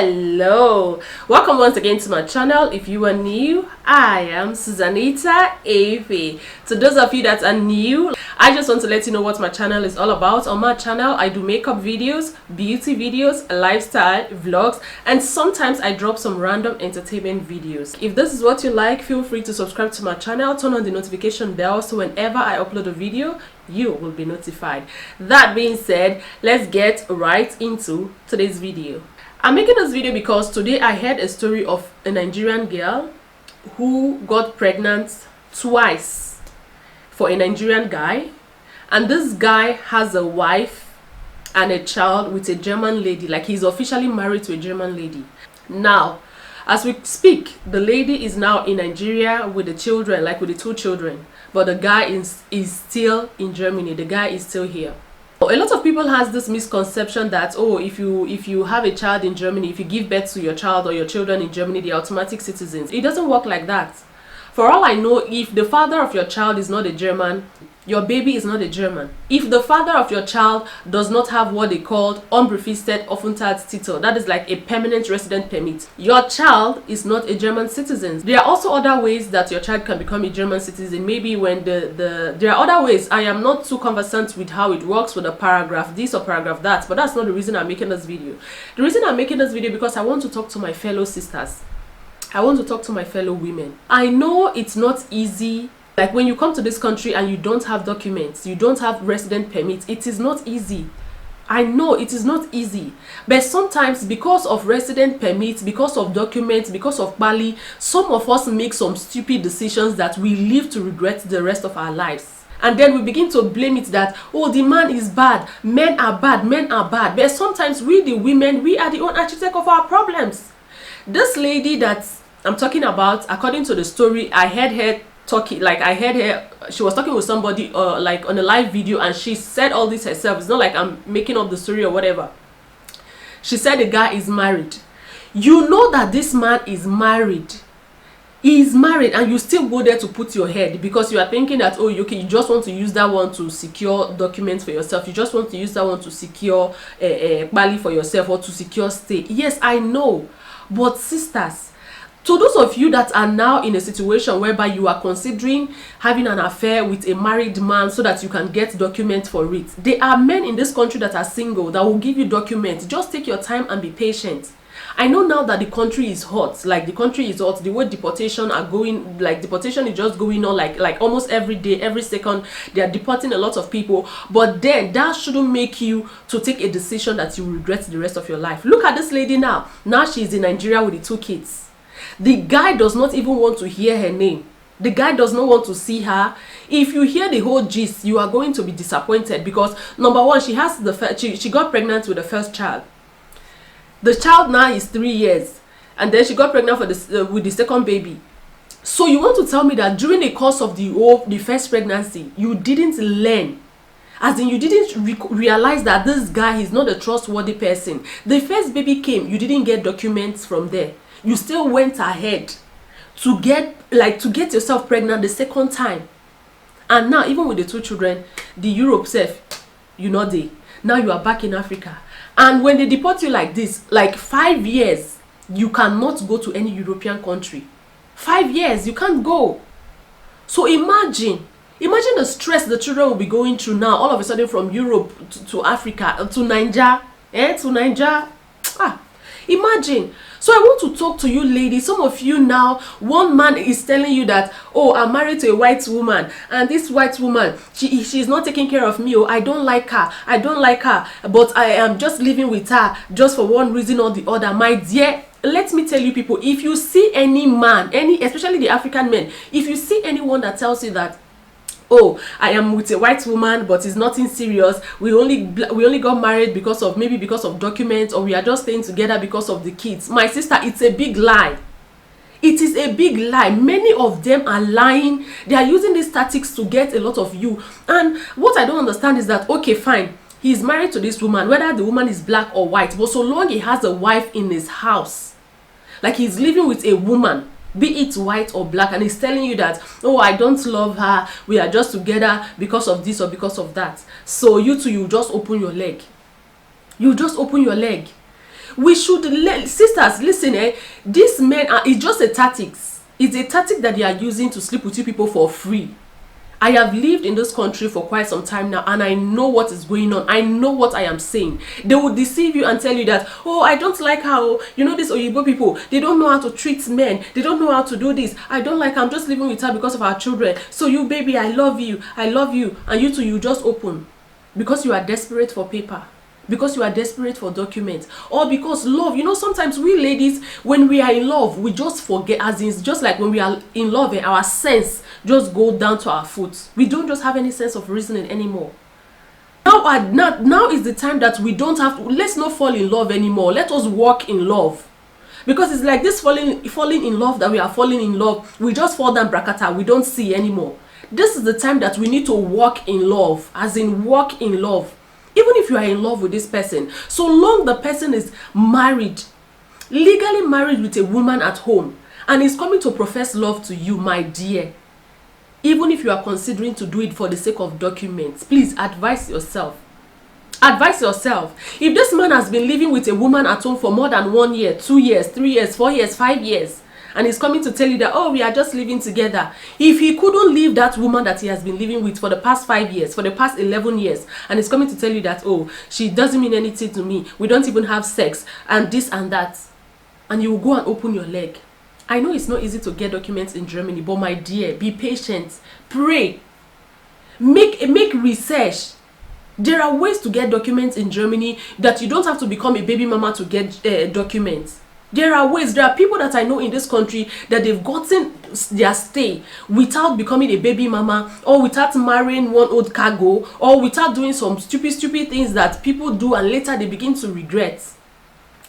Hello, welcome once again to my channel. If you are new, I am Susanita Ave. To those of you that are new, I just want to let you know what my channel is all about. On my channel, I do makeup videos, beauty videos, lifestyle vlogs, and sometimes I drop some random entertainment videos. If this is what you like, feel free to subscribe to my channel, turn on the notification bell so whenever I upload a video, you will be notified. That being said, let's get right into today's video. I'm making this video because today I heard a story of a Nigerian girl who got pregnant twice for a Nigerian guy, and this guy has a wife and a child with a German lady. Like, he's officially married to a German lady. Now, as we speak, the lady is now in Nigeria with the children, like with the two children, but the guy is still in Germany. The guy is still here. A lot of people has this misconception that, oh, if you have a child in Germany, if you give birth to your child or your children in Germany, they're automatic citizens. It doesn't work like that. For all I know, if the father of your child is not a German, your baby is not a German. If the father of your child does not have what they call unbefristet Aufenthaltstitel, that is like a permanent resident permit, your child is not a German citizen. There are also other ways that your child can become a German citizen. Maybe when there are other ways. I am not too conversant with how it works with a paragraph this or paragraph that, but that's not the reason I'm making this video. The reason I'm making this video because I want to talk to my fellow sisters. I want to talk to my fellow women. I know it's not easy. Like, when you come to this country and you don't have documents, you don't have resident permits, it is not easy. I know it is not easy. But sometimes, because of resident permits, because of documents, because of Bali, some of us make some stupid decisions that we live to regret the rest of our lives. And then we begin to blame it that, oh, the man is bad, men are bad, men are bad. But sometimes we, the women, we are the own architect of our problems. This lady that I'm talking about, according to the story, I heard her talking, like I heard her, she was talking with somebody like on a live video, and she said all this herself. It's not like I'm making up the story or whatever. She said the guy is married. You know that this man is married. He is married, and you still go there to put your head because you are thinking that, oh, okay, you just want to use that one to secure documents for yourself. You just want to use that one to secure Bali for yourself or to secure stay. Yes, I know. But sisters, to those of you that are now in a situation whereby you are considering having an affair with a married man so that you can get documents for it, there are men in this country that are single that will give you documents. Just take your time and be patient. I know now that the country is hot. Like, the country is hot. The way deportation are going, like, deportation is just going on like almost every day, every second. They are deporting a lot of people. But then that shouldn't make you to take a decision that you regret the rest of your life. Look at this lady now. Now she's in Nigeria with the two kids. The guy does not even want to hear her name. The guy does not want to see her. If you hear the whole gist, you are going to be disappointed because, number one, she has she got pregnant with the first child. The child now is 3 years, and then she got pregnant for with the second baby. So you want to tell me that during the course of the first pregnancy, you didn't learn, as in you didn't realize that this guy is not a trustworthy person. The first baby came, you didn't get documents from there. You still went ahead to get yourself pregnant the second time. And now, even with the two children, the Europe self, you know, now you are back in Africa. And when they deport you like this, like 5 years, you cannot go to any European country. 5 years, you can't go. So imagine the stress the children will be going through now, all of a sudden, from Europe to Africa, to Nigeria, to Nigeria. Imagine. So I want to talk to you ladies. Some of you now, one man is telling you that, oh, I'm married to a white woman, and this white woman, she's not taking care of me. Oh, I don't like her. I don't like her. But I am just living with her just for one reason or the other. My dear, let me tell you people, if you see any man, especially the African men, if you see anyone that tells you that, oh, I am with a white woman, but it's nothing serious. We only got married because of documents, or we are just staying together because of the kids. My sister, it's a big lie. It is a big lie. Many of them are lying. They are using these tactics to get a lot of you. And what I don't understand is that, okay, fine, he's married to this woman, whether the woman is black or white, but so long he has a wife in his house, like he's living with a woman, be it white or black, and he's telling you that, oh, I don't love her, we are just together because of this or because of that. So you two, you just open your leg. You just open your leg. We should let sisters listen. These men are, it's just a tactics. It's a tactic that they are using to sleep with you people for free. I have lived in this country for quite some time now, and I know what is going on. I know what I am saying. They will deceive you and tell you that, oh, I don't like how, you know, these Oyibo people, they don't know how to treat men. They don't know how to do this. I don't like, I'm just living with her because of our children. So you, baby, I love you. I love you. And you two, you just open because you are desperate for paper. Because you are desperate for documents, or because love. You know, sometimes we ladies, when we are in love, we just forget, as in, just like when we are in love, our sense just go down to our foot. We don't just have any sense of reasoning anymore. Now is the time that we don't have to, let's not fall in love anymore. Let us walk in love. Because it's like this falling in love that we are falling in love. We just fall down brakata, we don't see anymore. This is the time that we need to walk in love, as in walk in love. Even if you are in love with this person, so long the person is married, legally married with a woman at home, and is coming to profess love to you, my dear, even if you are considering to do it for the sake of documents, please advise yourself. Advise yourself. If this man has been living with a woman at home for more than 1 year, 2 years, 3 years, 4 years, 5 years, and he's coming to tell you that, oh, we are just living together. If he couldn't leave that woman that he has been living with for the past 5 years, for the past 11 years, and he's coming to tell you that, oh, she doesn't mean anything to me, we don't even have sex, and this and that, and you will go and open your leg. I know it's not easy to get documents in Germany, but my dear, be patient, pray, make research. There are ways to get documents in Germany that you don't have to become a baby mama to get documents. There are ways. There are people that I know in this country that they've gotten their stay without becoming a baby mama, or without marrying one old cargo, or without doing some stupid things that people do and later they begin to regret.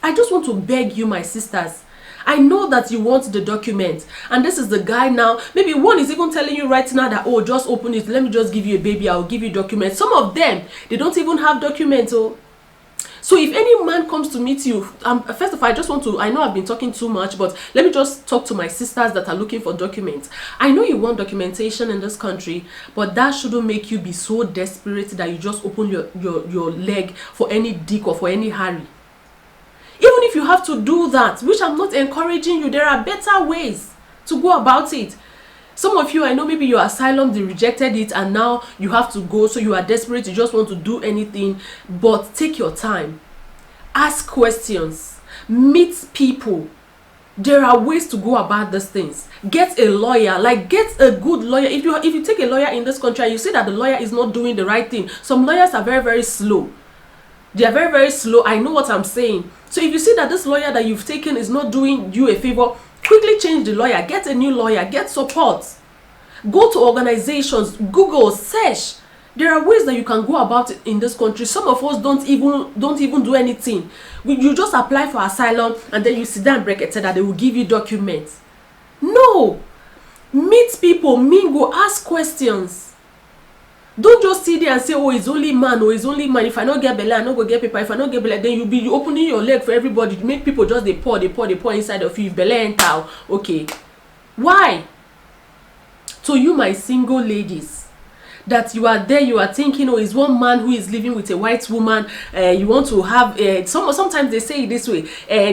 I just want to beg you, my sisters. I know that you want the document, and this is the guy now. Maybe one is even telling you right now that, oh, just open it, let me just give you a baby, I'll give you documents. Some of them, they don't even have documents. Oh. So if any man comes to meet you, first of all, I just want to, I know I've been talking too much, but let me just talk to my sisters that are looking for documents. I know you want documentation in this country, but that shouldn't make you be so desperate that you just open your leg for any dick or for any Harry. Even if you have to do that, which I'm not encouraging you, there are better ways to go about it. Some of you, I know maybe your asylum, they rejected it, and now you have to go, so you are desperate, you just want to do anything. But take your time, ask questions, meet people. There are ways to go about these things. Get a lawyer, like get a good lawyer. If you take a lawyer in this country and you see that the lawyer is not doing the right thing, some lawyers are very slow. They are very slow. I know what I'm saying. So if you see that this lawyer that you've taken is not doing you a favor, quickly change the lawyer, get a new lawyer, get support. Go to organizations, Google, search. There are ways that you can go about it in this country. Some of us don't even do anything. You just apply for asylum and then you sit down and break it, that they will give you documents. No. Meet people, mingle, ask questions. Don't just sit there and say, oh, it's only man, oh, it's only man. If I don't get belly, I don't go get paper. If I don't get belly, then you'll be opening your leg for everybody. Make people just they pour inside of you. If belly enter, okay. Why? So you, my single ladies, that you are there, you are thinking, oh, it's one man who is living with a white woman. You want to have sometimes they say it this way,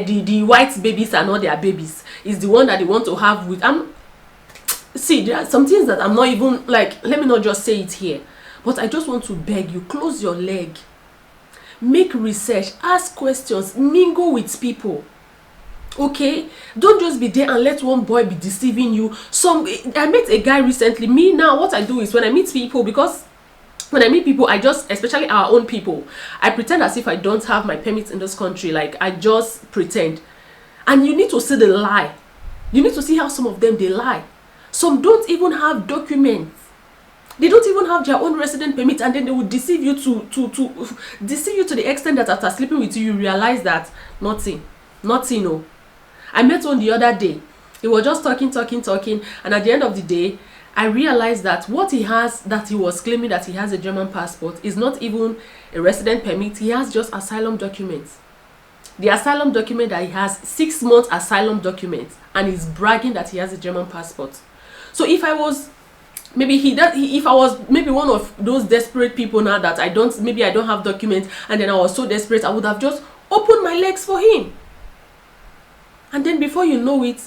the white babies are not their babies. It's the one that they want to have with. See, there are some things that I'm not even like, let me not just say it here, but I just want to beg you, close your leg, make research, ask questions, mingle with people. Okay, don't just be there and let one boy be deceiving you. I met a guy recently. Me now, what I do is when I meet people, because when I meet people, I just, especially our own people, I pretend as if I don't have my permits in this country. Like, I just pretend. And you need to see the lie. You need to see how some of them, they lie. Some don't even have documents. They don't even have their own resident permit, and then they will deceive you to deceive you to the extent that after sleeping with you, you realize that nothing. No. I met one the other day. He was just talking, and at the end of the day, I realized that what he has, that he was claiming that he has a German passport, is not even a resident permit. He has just asylum documents. The asylum document that he has, 6 months asylum document, and he's bragging that he has a German passport. So if I was if I was maybe one of those desperate people now that I don't have documents, and then I was so desperate, I would have just Open my legs for him. And then before you know it,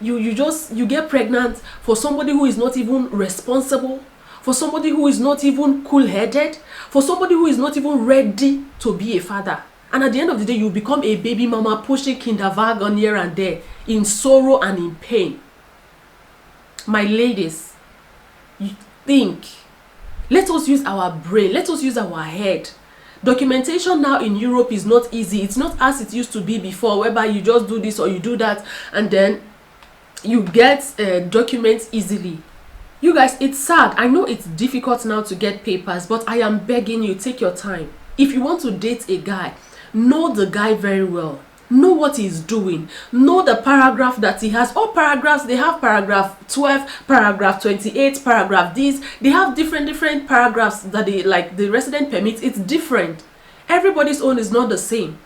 you get pregnant for somebody who is not even responsible, for somebody who is not even cool-headed, for somebody who is not even ready to be a father. And at the end of the day, you become a baby mama pushing kinderwagen here and there in sorrow and in pain. My ladies, you think. Let us use our brain. Let us use our head. Documentation now in Europe is not easy. It's not as it used to be before, whereby you just do this or you do that and then you get documents easily. You guys, it's sad. I know it's difficult now to get papers, but I am begging you, take your time. If you want to date a guy, know the guy very well. Know what he's doing. Know the paragraph that he has. All paragraphs, they have paragraph 12, paragraph 28, paragraph this. They have different paragraphs that they, like the resident permit. It's different. Everybody's own is not the same.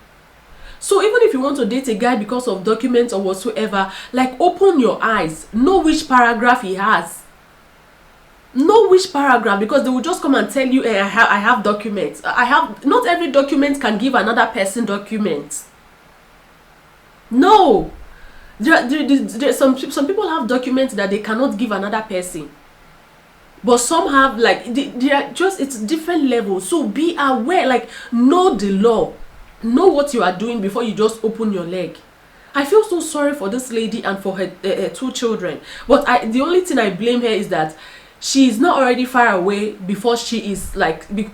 So even if you want to date a guy because of documents or whatsoever, like, open your eyes. Know which paragraph he has. Know which paragraph, because they will just come and tell you, hey, I have documents. Not every document can give another person documents. No. Some people have documents that they cannot give another person. But some have, like, they are just, it's different levels. So be aware, like, know the law. Know what you are doing before you just open your leg. I feel so sorry for this lady and for her 2 children. But the only thing I blame her is that she is not already far away before she is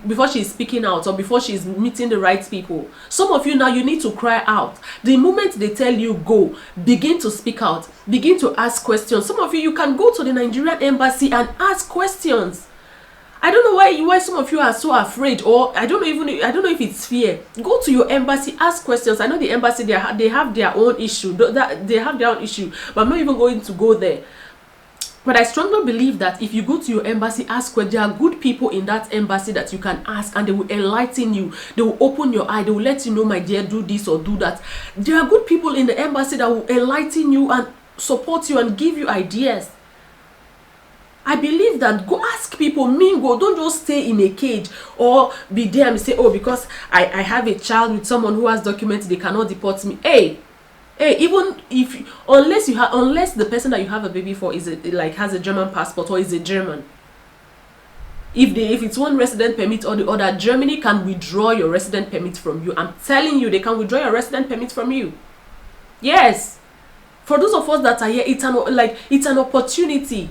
before she is speaking out or before she is meeting the right people. Some of you now, you need to cry out. The moment they tell you go, begin to speak out, begin to ask questions. Some of you can go to the Nigerian embassy and ask questions. I don't know why some of you are so afraid, or I don't know if it's fear. Go to your embassy, ask questions. I know the embassy, they have their own issue. They have their own issue, but I'm not even going to go there. But I strongly believe that if you go to your embassy, ask questions. There are good people in that embassy that you can ask, and they will enlighten you. They will open your eye. They will let you know, my dear, do this or do that. There are good people in the embassy that will enlighten you and support you and give you ideas. I believe that. Go ask people, mingle. Don't just stay in a cage or be there and say, oh, because I have a child with someone who has documents, they cannot deport me. Hey, even if, unless the person that you have a baby for has a German passport or is a German, if it's one resident permit or the other, Germany can withdraw your resident permit from you. I'm telling you, they can withdraw your resident permit from you. Yes, for those of us that are here, it's an opportunity.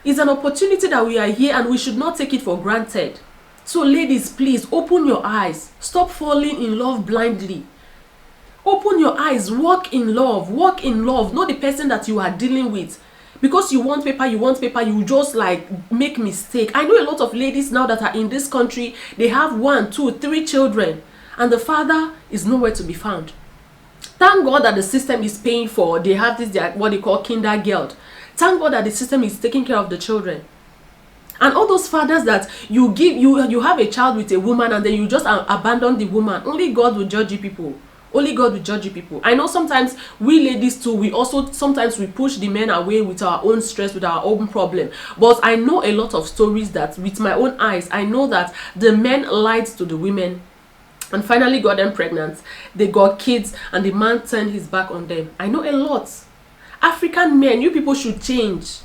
It's an opportunity that we are here, and we should not take it for granted. So ladies, please open your eyes. Stop falling in love blindly. Open your eyes. Walk in love. Walk in love. Not the person that you are dealing with. Because you want paper, you just make mistake. I know a lot of ladies now that are in this country, they have 1, 2, 3 children, and the father is nowhere to be found. Thank God that the system is paying for. They have this, what they call kindergeld. Thank God that the system is taking care of the children. And all those fathers that you have a child with a woman and then you just abandon the woman. Only God will judge you people. Only God will judge you people. I know sometimes we ladies too, we push the men away with our own stress, with our own problem. But I know a lot of stories that with my own eyes, I know that the men lied to the women and finally got them pregnant. They got kids and the man turned his back on them. I know a lot. African men, you people should change.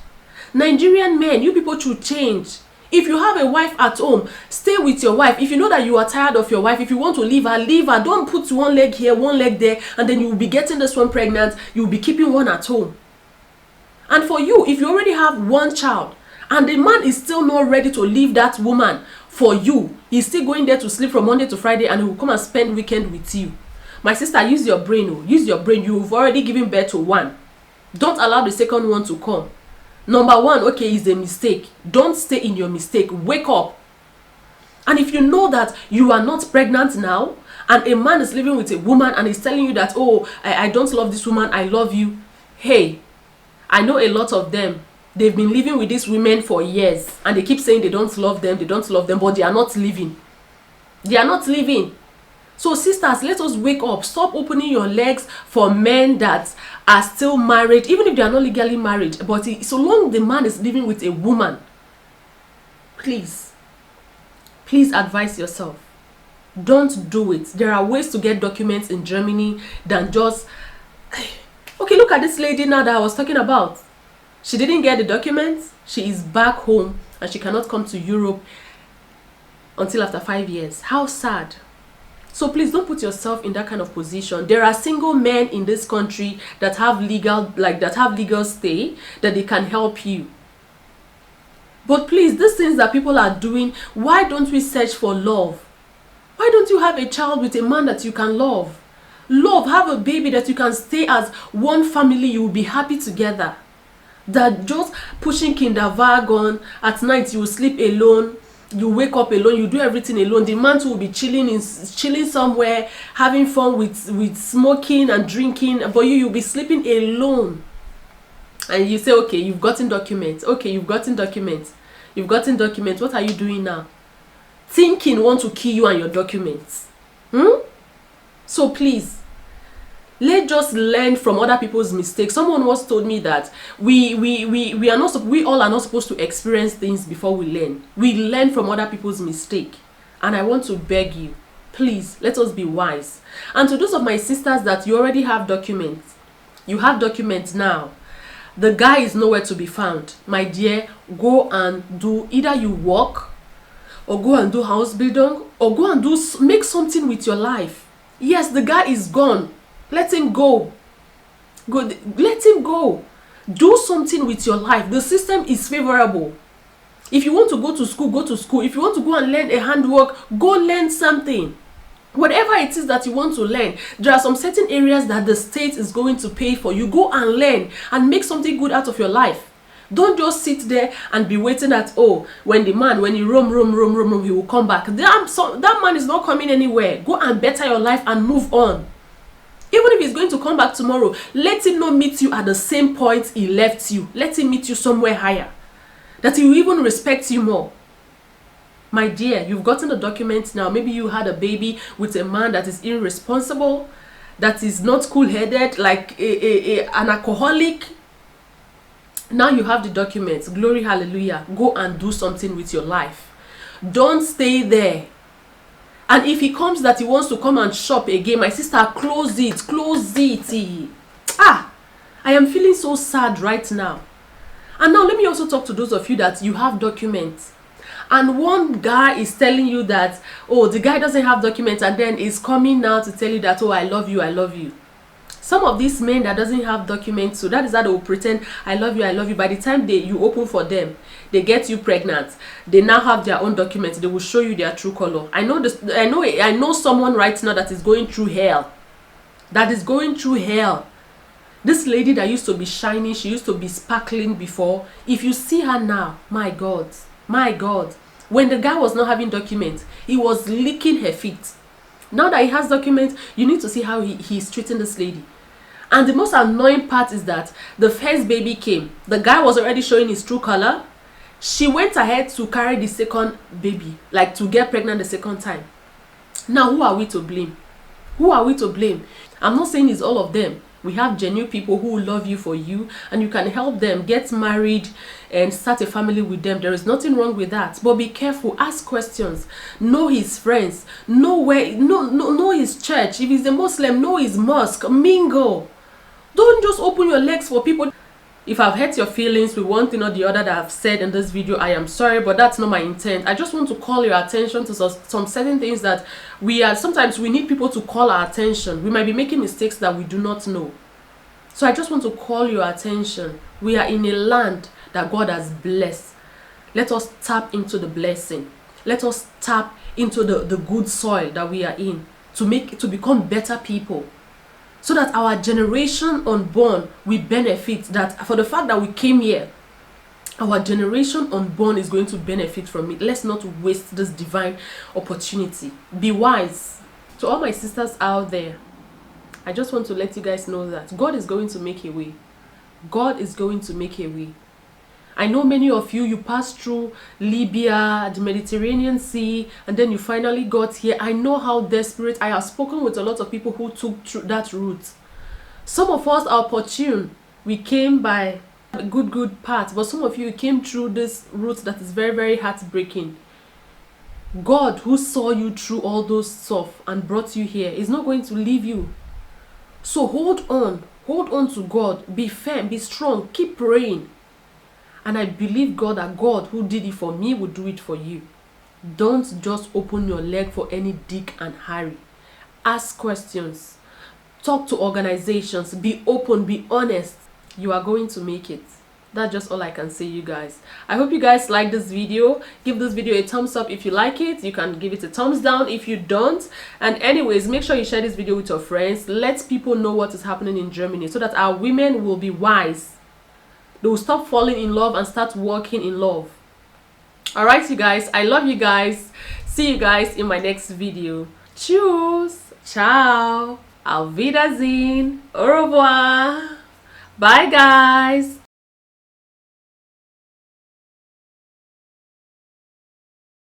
Nigerian men, you people should change. If you have a wife at home, stay with your wife. If you know that you are tired of your wife, if you want to leave her, leave her. Don't put one leg here, one leg there, and then you will be getting this one pregnant. You will be keeping one at home. And for you, if you already have one child, and the man is still not ready to leave that woman for you, he's still going there to sleep from Monday to Friday, and he will come and spend weekend with you. My sister, use your brain. Oh. Use your brain. You've already given birth to one. Don't allow the second one to come. Number 1, okay, is a mistake. Don't stay in your mistake. Wake up. And if you know that you are not pregnant now, and a man is living with a woman and is telling you that, oh, I don't love this woman, I love you. Hey, I know a lot of them. They've been living with these women for years, and they keep saying they don't love them, but they are not living. They are not living. So sisters, let us wake up. Stop opening your legs for men that are still married, even if they are not legally married. But so long the man is living with a woman, please advise yourself. Don't do it. There are ways to get documents in Germany than just... Okay, look at this lady now that I was talking about. She didn't get the documents. She is back home and she cannot come to Europe until after 5 years. How sad. So please don't put yourself in that kind of position. There are single men in this country that have legal stay, that they can help you. But please, these things that people are doing, why don't we search for love? Why don't you have a child with a man that you can love? Have a baby that you can stay as one family, you will be happy together. That just pushing kinderwagen, at night you will sleep alone, you wake up alone, you do everything alone. The man too will be chilling somewhere, having fun with smoking and drinking, but you'll be sleeping alone. And you say, okay, you've gotten documents. Okay, you've gotten documents. You've gotten documents. What are you doing now? Thinking want to kill you and your documents. So please, let's just learn from other people's mistakes. Someone once told me that we all are not supposed to experience things before we learn. We learn from other people's mistake. And I want to beg you, please, let us be wise. And to those of my sisters that you already have documents, you have documents now, the guy is nowhere to be found. My dear, go and do, either you work, or go and do house building, or go and make something with your life. Yes, the guy is gone. Let him go. Let him go. Do something with your life. The system is favorable. If you want to go to school, go to school. If you want to go and learn a handwork, go learn something. Whatever it is that you want to learn, there are some certain areas that the state is going to pay for. You go and learn and make something good out of your life. Don't just sit there and be waiting that, oh, when you roam, he will come back. That man is not coming anywhere. Go and better your life and move on. Even if he's going to come back tomorrow, let him not meet you at the same point he left you. Let him meet you somewhere higher, that he will even respect you more. My dear, you've gotten the documents now. Maybe you had a baby with a man that is irresponsible, that is not cool-headed, like an alcoholic. Now you have the documents. Glory, hallelujah. Go and do something with your life. Don't stay there. And if he comes that he wants to come and shop again, my sister, close it. I am feeling so sad right now. And now let me also talk to those of you that you have documents. And one guy is telling you that, oh, the guy doesn't have documents, and then is coming now to tell you that, oh, I love you. Some of these men that doesn't have documents, so that is how they will pretend, I love you. By the time you open for them, they get you pregnant. They now have their own documents. They will show you their true color. I know someone right now that is going through hell. This lady that used to be shining, she used to be sparkling before. If you see her now, my God. When the guy was not having documents, he was licking her feet. Now that he has documents, you need to see how he's treating this lady. And the most annoying part is that the first baby came. The guy was already showing his true color. She went ahead to carry the second baby, like to get pregnant the second time. Now, who are we to blame? I'm not saying it's all of them. We have genuine people who will love you for you, and you can help them get married and start a family with them. There is nothing wrong with that. But be careful, ask questions, know his friends, know his church. If he's a Muslim, know his mosque, mingle. Don't just open your legs for people. If I've hurt your feelings with one thing or the other that I've said in this video, I am sorry, but that's not my intent. I just want to call your attention to some certain things that sometimes we need people to call our attention. We might be making mistakes that we do not know. So I just want to call your attention. We are in a land that God has blessed. Let us tap into the blessing. Let us tap into the good soil that we are in to become better people. So that our generation unborn will benefit, that for the fact that we came here, our generation unborn is going to benefit from it. Let's not waste this divine opportunity. Be wise. To all my sisters out there, I just want to let you guys know that God is going to make a way. God is going to make a way. I know many of you passed through Libya, the Mediterranean Sea, and then you finally got here. I know how desperate. I have spoken with a lot of people who took that route. Some of us are opportune. We came by a good path, but some of you came through this route that is very, very heartbreaking. God, who saw you through all those stuff and brought you here, is not going to leave you. So hold on to God, be firm, be strong, keep praying. And I believe God, that God who did it for me will do it for you. Don't just open your leg for any Dick and Harry. Ask questions. Talk to organizations. Be open, be honest. You are going to make it. That's just all I can say, you guys. I hope you guys like this video. Give this video a thumbs up if you like it. You can give it a thumbs down if you don't. And anyways, make sure you share this video with your friends. Let people know what is happening in Germany so that our women will be wise. They will stop falling in love and start working in love. Alright, you guys. I love you guys. See you guys in my next video. Tschüss. Ciao. Auf Wiedersehen. Au revoir. Bye, guys.